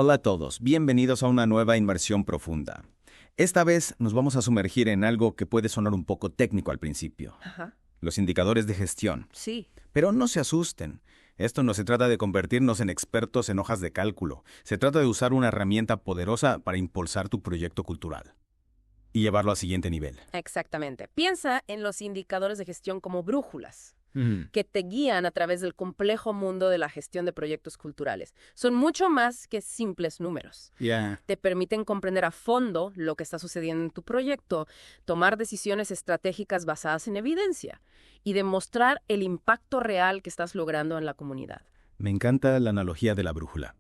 Hola a todos, bienvenidos a una nueva inmersión profunda. Esta vez nos vamos a sumergir en algo que puede sonar un poco técnico al principio, Ajá. los indicadores de gestión. Sí. Pero no se asusten, esto no se trata de convertirnos en expertos en hojas de cálculo, se trata de usar una herramienta poderosa para impulsar tu proyecto cultural y llevarlo al siguiente nivel. Exactamente. Piensa en los indicadores de gestión como brújulas, Mm, que te guían a través del complejo mundo de la gestión de proyectos culturales. Son mucho más que simples números. Ya. Te permiten comprender a fondo lo que está sucediendo en tu proyecto, tomar decisiones estratégicas basadas en evidencia y demostrar el impacto real que estás logrando en la comunidad. Me encanta la analogía de la brújula,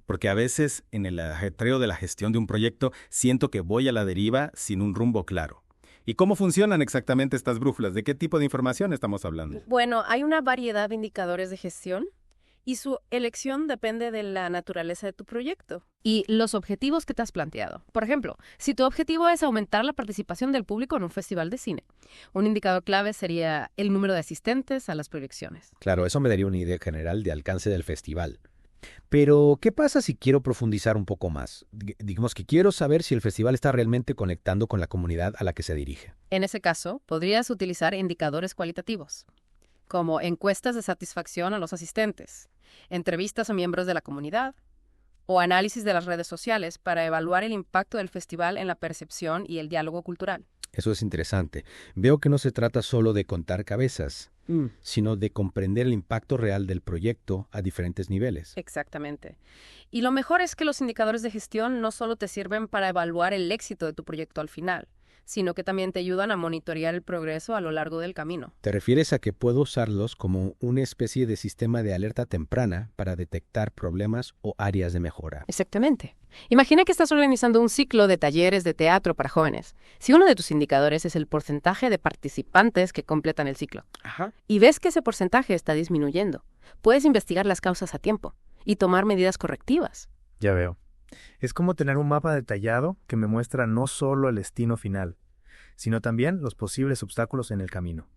porque a veces en el ajetreo de la gestión de un proyecto siento que voy a la deriva sin un rumbo claro. ¿Y cómo funcionan exactamente estas brújulas? ¿De qué tipo de información estamos hablando? Bueno, hay una variedad de indicadores de gestión y su elección depende de la naturaleza de tu proyecto y los objetivos que te has planteado. Por ejemplo, si tu objetivo es aumentar la participación del público en un festival de cine, un indicador clave sería el número de asistentes a las proyecciones. Claro, eso me daría una idea general de alcance del festival. Pero, ¿qué pasa si quiero profundizar un poco más? Digamos que quiero saber si el festival está realmente conectando con la comunidad a la que se dirige. En ese caso, podrías utilizar indicadores cualitativos, como encuestas de satisfacción a los asistentes, entrevistas a miembros de la comunidad o análisis de las redes sociales para evaluar el impacto del festival en la percepción y el diálogo cultural. Eso es interesante. Veo que no se trata solo de contar cabezas, sino de comprender el impacto real del proyecto a diferentes niveles. Exactamente. Y lo mejor es que los indicadores de gestión no solo te sirven para evaluar el éxito de tu proyecto al final, sino que también te ayudan a monitorear el progreso a lo largo del camino. ¿Te refieres a que puedo usarlos como una especie de sistema de alerta temprana para detectar problemas o áreas de mejora? Exactamente. Imagina que estás organizando un ciclo de talleres de teatro para jóvenes. Si uno de tus indicadores es el porcentaje de participantes que completan el ciclo, Ajá. y ves que ese porcentaje está disminuyendo, puedes investigar las causas a tiempo y tomar medidas correctivas. Ya veo. Es como tener un mapa detallado que me muestra no solo el destino final, sino también los posibles obstáculos en el camino.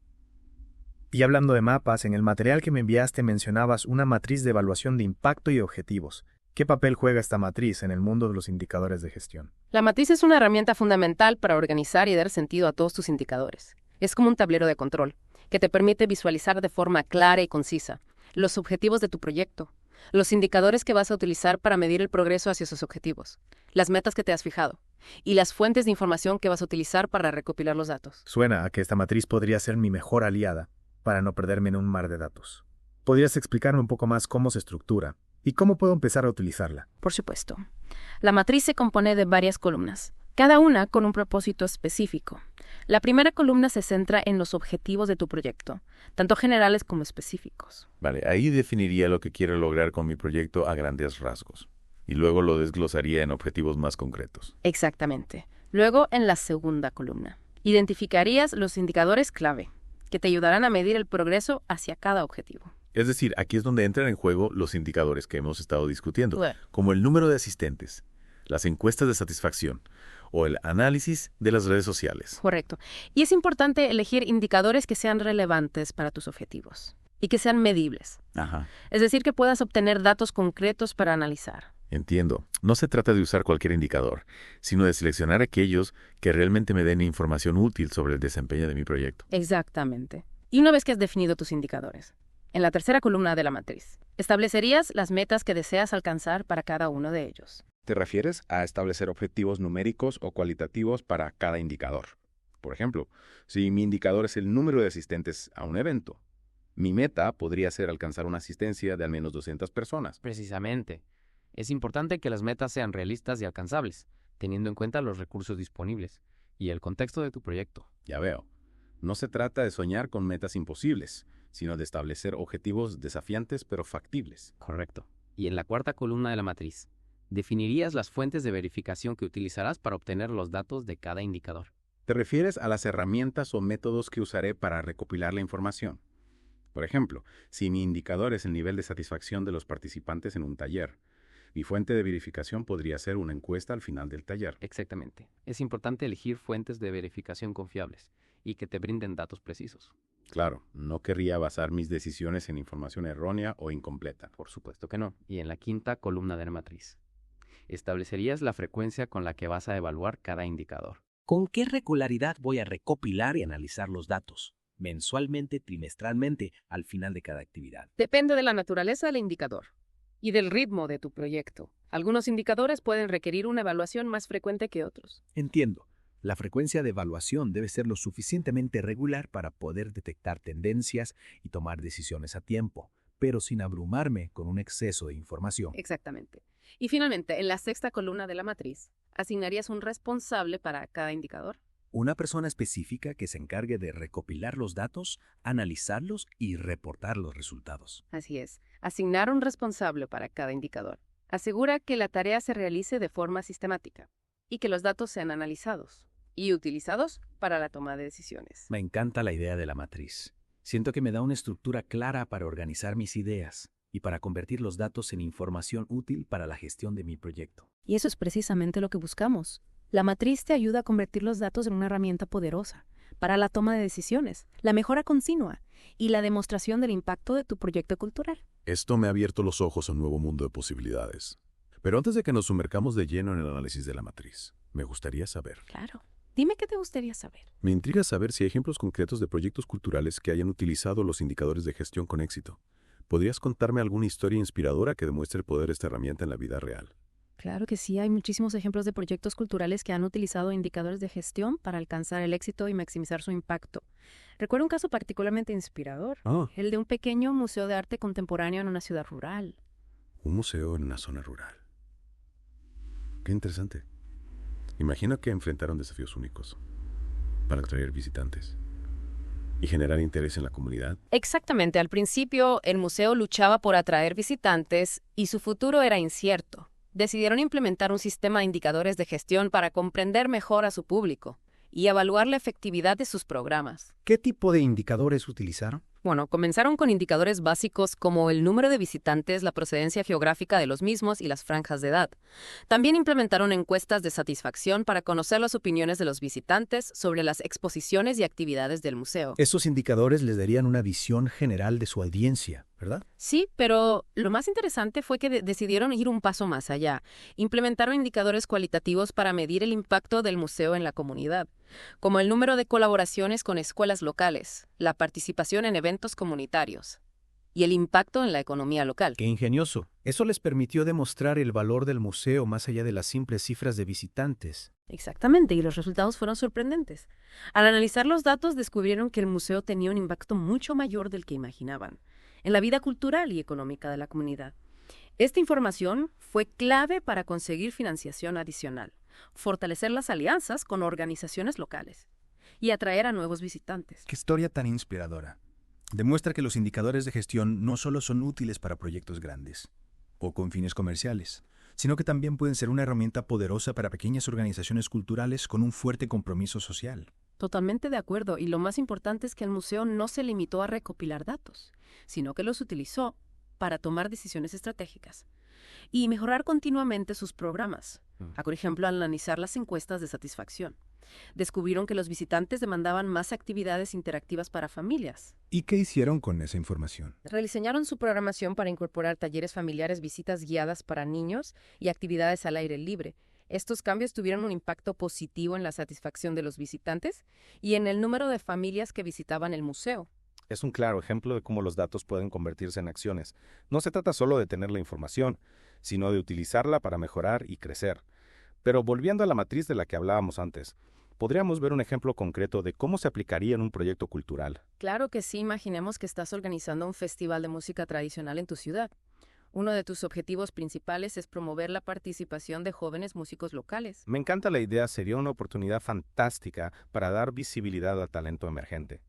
Y hablando de mapas, en el material que me enviaste mencionabas una matriz de evaluación de impacto y objetivos. ¿Qué papel juega esta matriz en el mundo de los indicadores de gestión? La matriz es una herramienta fundamental para organizar y dar sentido a todos tus indicadores. Es como un tablero de control, que te permite visualizar de forma clara y concisa los objetivos de tu proyecto, los indicadores que vas a utilizar para medir el progreso hacia esos objetivos, las metas que te has fijado y las fuentes de información que vas a utilizar para recopilar los datos. Suena a que esta matriz podría ser mi mejor aliada para no perderme en un mar de datos. ¿Podrías explicarme un poco más cómo se estructura y cómo puedo empezar a utilizarla? Por supuesto. La matriz se compone de varias columnas, cada una con un propósito específico. La primera columna se centra en los objetivos de tu proyecto, tanto generales como específicos. Vale, ahí definiría lo que quiero lograr con mi proyecto a grandes rasgos. Y luego lo desglosaría en objetivos más concretos. Exactamente. Luego, en la segunda columna, identificarías los indicadores clave, que te ayudarán a medir el progreso hacia cada objetivo. Es decir, aquí es donde entran en juego los indicadores que hemos estado discutiendo, Bueno. como el número de asistentes, las encuestas de satisfacción o el análisis de las redes sociales. Correcto. Y es importante elegir indicadores que sean relevantes para tus objetivos y que sean medibles. Ajá. Es decir, que puedas obtener datos concretos para analizar. Entiendo. No se trata de usar cualquier indicador, sino de seleccionar aquellos que realmente me den información útil sobre el desempeño de mi proyecto. Exactamente. Y una vez que has definido tus indicadores, en la tercera columna de la matriz, establecerías las metas que deseas alcanzar para cada uno de ellos. ¿Te refieres a establecer objetivos numéricos o cualitativos para cada indicador? Por ejemplo, si mi indicador es el número de asistentes a un evento, mi meta podría ser alcanzar una asistencia de al menos 200 personas. Precisamente. Es importante que las metas sean realistas y alcanzables, teniendo en cuenta los recursos disponibles y el contexto de tu proyecto. Ya veo. No se trata de soñar con metas imposibles, sino de establecer objetivos desafiantes pero factibles. Correcto. Y en la cuarta columna de la matriz, definirías las fuentes de verificación que utilizarás para obtener los datos de cada indicador. ¿Te refieres a las herramientas o métodos que usaré para recopilar la información? Por ejemplo, si mi indicador es el nivel de satisfacción de los participantes en un taller, mi fuente de verificación podría ser una encuesta al final del taller. Exactamente. Es importante elegir fuentes de verificación confiables y que te brinden datos precisos. Claro, no querría basar mis decisiones en información errónea o incompleta. Por supuesto que no. Y en la quinta columna de la matriz, establecerías la frecuencia con la que vas a evaluar cada indicador. ¿Con qué regularidad voy a recopilar y analizar los datos? Mensualmente, trimestralmente, al final de cada actividad. Depende de la naturaleza del indicador y del ritmo de tu proyecto. Algunos indicadores pueden requerir una evaluación más frecuente que otros. Entiendo. La frecuencia de evaluación debe ser lo suficientemente regular para poder detectar tendencias y tomar decisiones a tiempo, pero sin abrumarme con un exceso de información. Exactamente. Y finalmente, en la sexta columna de la matriz, asignarías un responsable para cada indicador. Una persona específica que se encargue de recopilar los datos, analizarlos y reportar los resultados. Así es, asignar un responsable para cada indicador. Asegura que la tarea se realice de forma sistemática y que los datos sean analizados y utilizados para la toma de decisiones. Me encanta la idea de la matriz. Siento que me da una estructura clara para organizar mis ideas y para convertir los datos en información útil para la gestión de mi proyecto. Y eso es precisamente lo que buscamos. La matriz te ayuda a convertir los datos en una herramienta poderosa para la toma de decisiones, la mejora continua y la demostración del impacto de tu proyecto cultural. Esto me ha abierto los ojos a un nuevo mundo de posibilidades. Pero antes de que nos sumercamos de lleno en el análisis de la matriz, me gustaría saber. Claro. Dime qué te gustaría saber. Me intriga saber si hay ejemplos concretos de proyectos culturales que hayan utilizado los indicadores de gestión con éxito. ¿Podrías contarme alguna historia inspiradora que demuestre el poder de esta herramienta en la vida real? Claro que sí, hay muchísimos ejemplos de proyectos culturales que han utilizado indicadores de gestión para alcanzar el éxito y maximizar su impacto. Recuerdo un caso particularmente inspirador, el de un pequeño museo de arte contemporáneo en una ciudad rural. Un museo en una zona rural. Qué interesante. Imagino que enfrentaron desafíos únicos para atraer visitantes y generar interés en la comunidad. Exactamente, al principio el museo luchaba por atraer visitantes y su futuro era incierto. Decidieron implementar un sistema de indicadores de gestión para comprender mejor a su público y evaluar la efectividad de sus programas. ¿Qué tipo de indicadores utilizaron? Bueno, comenzaron con indicadores básicos como el número de visitantes, la procedencia geográfica de los mismos y las franjas de edad. También implementaron encuestas de satisfacción para conocer las opiniones de los visitantes sobre las exposiciones y actividades del museo. Estos indicadores les darían una visión general de su audiencia, ¿verdad? Sí, pero lo más interesante fue que decidieron ir un paso más allá. Implementaron indicadores cualitativos para medir el impacto del museo en la comunidad, como el número de colaboraciones con escuelas locales, la participación en eventos comunitarios y el impacto en la economía local. ¡Qué ingenioso! Eso les permitió demostrar el valor del museo más allá de las simples cifras de visitantes. Exactamente, y los resultados fueron sorprendentes. Al analizar los datos, descubrieron que el museo tenía un impacto mucho mayor del que imaginaban en la vida cultural y económica de la comunidad. Esta información fue clave para conseguir financiación adicional, fortalecer las alianzas con organizaciones locales y atraer a nuevos visitantes. ¡Qué historia tan inspiradora! Demuestra que los indicadores de gestión no solo son útiles para proyectos grandes o con fines comerciales, sino que también pueden ser una herramienta poderosa para pequeñas organizaciones culturales con un fuerte compromiso social. Totalmente de acuerdo, y lo más importante es que el museo no se limitó a recopilar datos, sino que los utilizó para tomar decisiones estratégicas y mejorar continuamente sus programas. Por ejemplo, al analizar las encuestas de satisfacción, descubrieron que los visitantes demandaban más actividades interactivas para familias. ¿Y qué hicieron con esa información? Rediseñaron su programación para incorporar talleres familiares, visitas guiadas para niños y actividades al aire libre. Estos cambios tuvieron un impacto positivo en la satisfacción de los visitantes y en el número de familias que visitaban el museo. Es un claro ejemplo de cómo los datos pueden convertirse en acciones. No se trata solo de tener la información, sino de utilizarla para mejorar y crecer. Pero volviendo a la matriz de la que hablábamos antes, podríamos ver un ejemplo concreto de cómo se aplicaría en un proyecto cultural. Claro que sí, imaginemos que estás organizando un festival de música tradicional en tu ciudad. Uno de tus objetivos principales es promover la participación de jóvenes músicos locales. Me encanta la idea, sería una oportunidad fantástica para dar visibilidad al talento emergente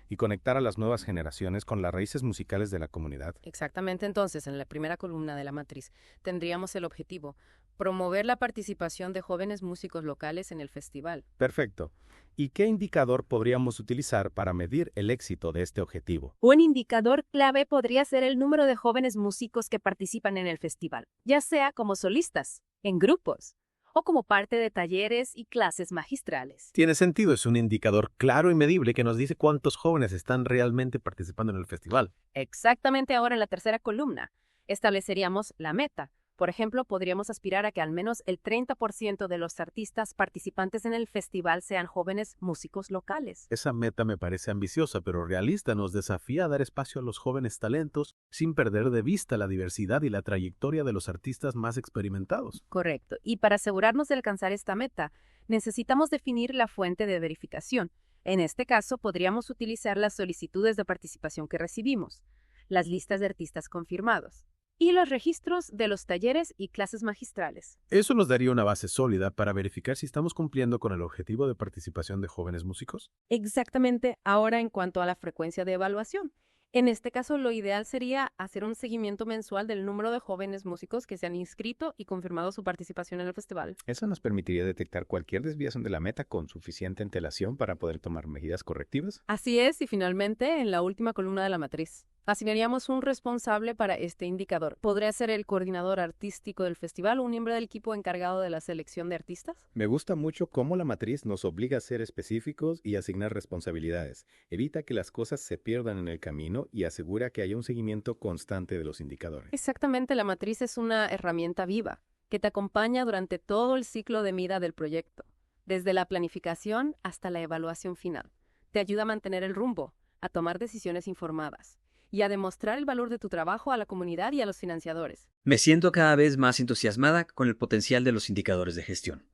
y conectar a las nuevas generaciones con las raíces musicales de la comunidad. Exactamente, entonces, en la primera columna de la matriz, tendríamos el objetivo: promover la participación de jóvenes músicos locales en el festival. Perfecto. ¿Y qué indicador podríamos utilizar para medir el éxito de este objetivo? Un indicador clave podría ser el número de jóvenes músicos que participan en el festival, ya sea como solistas, en grupos, o como parte de talleres y clases magistrales. Tiene sentido, es un indicador claro y medible que nos dice cuántos jóvenes están realmente participando en el festival. Exactamente, ahora en la tercera columna estableceríamos la meta, Por ejemplo, podríamos aspirar a que al menos el 30% de los artistas participantes en el festival sean jóvenes músicos locales. Esa meta me parece ambiciosa, pero realista. Nos desafía a dar espacio a los jóvenes talentos sin perder de vista la diversidad y la trayectoria de los artistas más experimentados. Correcto. Y para asegurarnos de alcanzar esta meta, necesitamos definir la fuente de verificación. En este caso, podríamos utilizar las solicitudes de participación que recibimos, las listas de artistas confirmados y los registros de los talleres y clases magistrales. Eso nos daría una base sólida para verificar si estamos cumpliendo con el objetivo de participación de jóvenes músicos. Exactamente. Ahora, en cuanto a la frecuencia de evaluación. En este caso, lo ideal sería hacer un seguimiento mensual del número de jóvenes músicos que se han inscrito y confirmado su participación en el festival. Eso nos permitiría detectar cualquier desviación de la meta con suficiente antelación para poder tomar medidas correctivas. Así es, y finalmente, en la última columna de la matriz, asignaríamos un responsable para este indicador. ¿Podría ser el coordinador artístico del festival o un miembro del equipo encargado de la selección de artistas? Me gusta mucho cómo la matriz nos obliga a ser específicos y asignar responsabilidades. Evita que las cosas se pierdan en el camino y asegura que haya un seguimiento constante de los indicadores. Exactamente, la matriz es una herramienta viva que te acompaña durante todo el ciclo de vida del proyecto, desde la planificación hasta la evaluación final. Te ayuda a mantener el rumbo, a tomar decisiones informadas y a demostrar el valor de tu trabajo a la comunidad y a los financiadores. Me siento cada vez más entusiasmada con el potencial de los indicadores de gestión.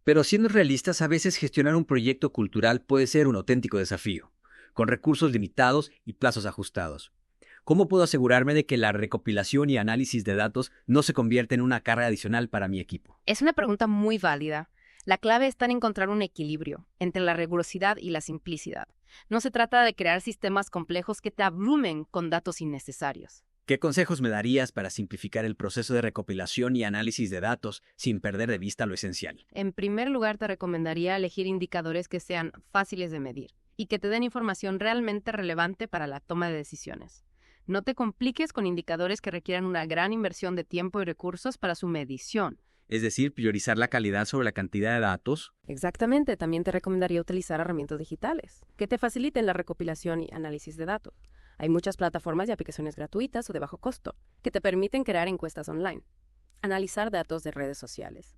Pero siendo realistas, a veces gestionar un proyecto cultural puede ser un auténtico desafío, con recursos limitados y plazos ajustados. ¿Cómo puedo asegurarme de que la recopilación y análisis de datos no se convierta en una carga adicional para mi equipo? Es una pregunta muy válida. La clave está en encontrar un equilibrio entre la rigurosidad y la simplicidad. No se trata de crear sistemas complejos que te abrumen con datos innecesarios. ¿Qué consejos me darías para simplificar el proceso de recopilación y análisis de datos sin perder de vista lo esencial? En primer lugar, te recomendaría elegir indicadores que sean fáciles de medir y que te den información realmente relevante para la toma de decisiones. No te compliques con indicadores que requieran una gran inversión de tiempo y recursos para su medición. Es decir, priorizar la calidad sobre la cantidad de datos. Exactamente, también te recomendaría utilizar herramientas digitales que te faciliten la recopilación y análisis de datos. Hay muchas plataformas y aplicaciones gratuitas o de bajo costo que te permiten crear encuestas online, analizar datos de redes sociales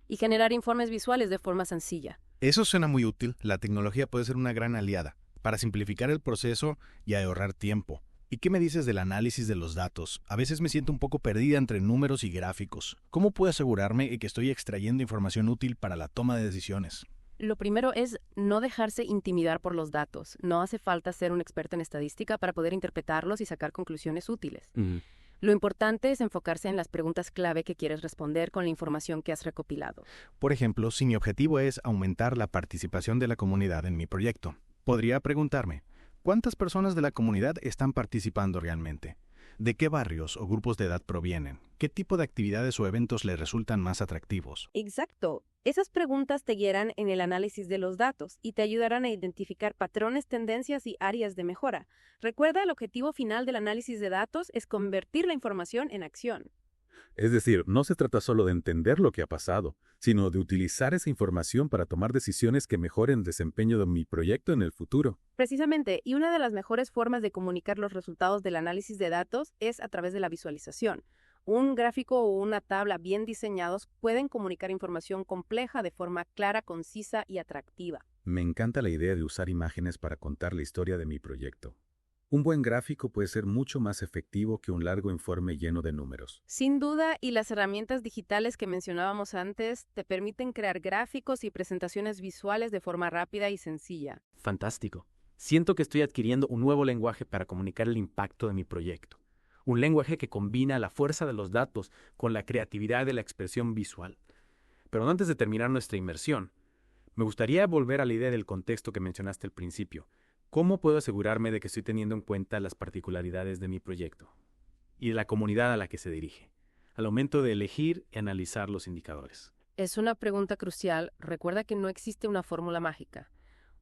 y generar informes visuales de forma sencilla. Eso suena muy útil. La tecnología puede ser una gran aliada para simplificar el proceso y ahorrar tiempo. ¿Y qué me dices del análisis de los datos? A veces me siento un poco perdida entre números y gráficos. ¿Cómo puedo asegurarme de que estoy extrayendo información útil para la toma de decisiones? Lo primero es no dejarse intimidar por los datos. No hace falta ser un experto en estadística para poder interpretarlos y sacar conclusiones útiles. Lo importante es enfocarse en las preguntas clave que quieres responder con la información que has recopilado. Por ejemplo, si mi objetivo es aumentar la participación de la comunidad en mi proyecto, podría preguntarme, ¿cuántas personas de la comunidad están participando realmente? ¿De qué barrios o grupos de edad provienen? ¿Qué tipo de actividades o eventos les resultan más atractivos? Exacto. Esas preguntas te guiarán en el análisis de los datos y te ayudarán a identificar patrones, tendencias y áreas de mejora. Recuerda, el objetivo final del análisis de datos es convertir la información en acción. Es decir, no se trata solo de entender lo que ha pasado, sino de utilizar esa información para tomar decisiones que mejoren el desempeño de mi proyecto en el futuro. Precisamente, y una de las mejores formas de comunicar los resultados del análisis de datos es a través de la visualización. Un gráfico o una tabla bien diseñados pueden comunicar información compleja de forma clara, concisa y atractiva. Me encanta la idea de usar imágenes para contar la historia de mi proyecto. Un buen gráfico puede ser mucho más efectivo que un largo informe lleno de números. Sin duda, y las herramientas digitales que mencionábamos antes te permiten crear gráficos y presentaciones visuales de forma rápida y sencilla. Fantástico. Siento que estoy adquiriendo un nuevo lenguaje para comunicar el impacto de mi proyecto. Un lenguaje que combina la fuerza de los datos con la creatividad de la expresión visual. Pero antes de terminar nuestra inmersión, me gustaría volver a la idea del contexto que mencionaste al principio. ¿Cómo puedo asegurarme de que estoy teniendo en cuenta las particularidades de mi proyecto y de la comunidad a la que se dirige, al momento de elegir y analizar los indicadores? Es una pregunta crucial. Recuerda que no existe una fórmula mágica.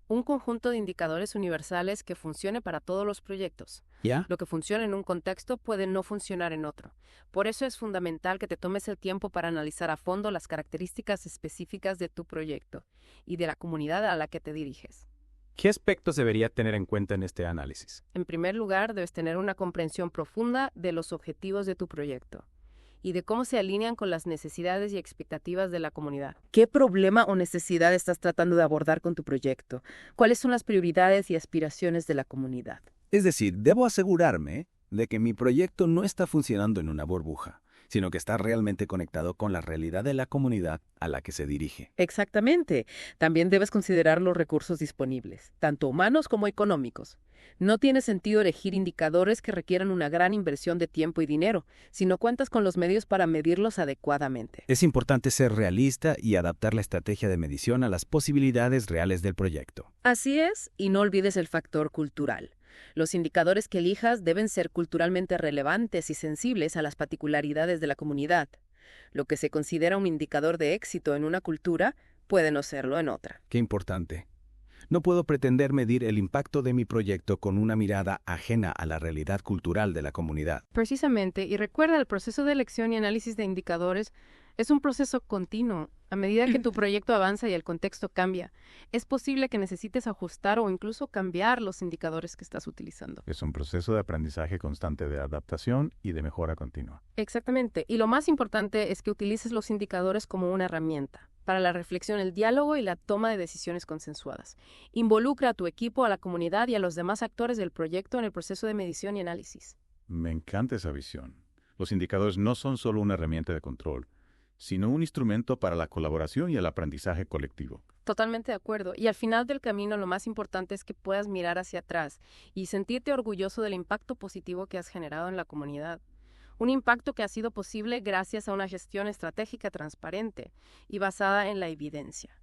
Un conjunto de indicadores universales que funcione para todos los proyectos. ¿Ya? Lo que funciona en un contexto puede no funcionar en otro. Por eso es fundamental que te tomes el tiempo para analizar a fondo las características específicas de tu proyecto y de la comunidad a la que te diriges. ¿Qué aspectos debería tener en cuenta en este análisis? En primer lugar, debes tener una comprensión profunda de los objetivos de tu proyecto y de cómo se alinean con las necesidades y expectativas de la comunidad. ¿Qué problema o necesidad estás tratando de abordar con tu proyecto? ¿Cuáles son las prioridades y aspiraciones de la comunidad? Es decir, debo asegurarme de que mi proyecto no está funcionando en una burbuja, sino que está realmente conectado con la realidad de la comunidad a la que se dirige. Exactamente. También debes considerar los recursos disponibles, tanto humanos como económicos. No tiene sentido elegir indicadores que requieran una gran inversión de tiempo y dinero, si no cuentas con los medios para medirlos adecuadamente. Es importante ser realista y adaptar la estrategia de medición a las posibilidades reales del proyecto. Así es, y no olvides el factor cultural. Los indicadores que elijas deben ser culturalmente relevantes y sensibles a las particularidades de la comunidad. Lo que se considera un indicador de éxito en una cultura puede no serlo en otra. Qué importante. No puedo pretender medir el impacto de mi proyecto con una mirada ajena a la realidad cultural de la comunidad. Precisamente, y recuerda, el proceso de elección y análisis de indicadores es un proceso continuo. A medida que tu proyecto avanza y el contexto cambia, es posible que necesites ajustar o incluso cambiar los indicadores que estás utilizando. Es un proceso de aprendizaje constante de adaptación y de mejora continua. Exactamente. Y lo más importante es que utilices los indicadores como una herramienta para la reflexión, el diálogo y la toma de decisiones consensuadas. Involucra a tu equipo, a la comunidad y a los demás actores del proyecto en el proceso de medición y análisis. Me encanta esa visión. Los indicadores no son solo una herramienta de control, sino un instrumento para la colaboración y el aprendizaje colectivo. Totalmente de acuerdo. Y al final del camino lo más importante es que puedas mirar hacia atrás y sentirte orgulloso del impacto positivo que has generado en la comunidad. Un impacto que ha sido posible gracias a una gestión estratégica transparente y basada en la evidencia.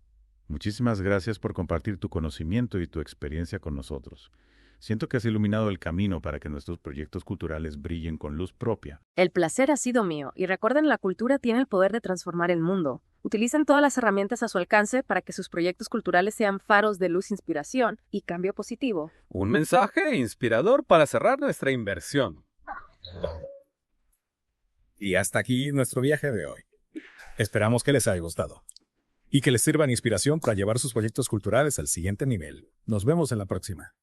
Muchísimas gracias por compartir tu conocimiento y tu experiencia con nosotros. Siento que has iluminado el camino para que nuestros proyectos culturales brillen con luz propia. El placer ha sido mío, y recuerden, la cultura tiene el poder de transformar el mundo. Utilicen todas las herramientas a su alcance para que sus proyectos culturales sean faros de luz, inspiración y cambio positivo. Un mensaje inspirador para cerrar nuestra inversión. Y hasta aquí nuestro viaje de hoy. Esperamos que les haya gustado y que les sirva de inspiración para llevar sus proyectos culturales al siguiente nivel. Nos vemos en la próxima.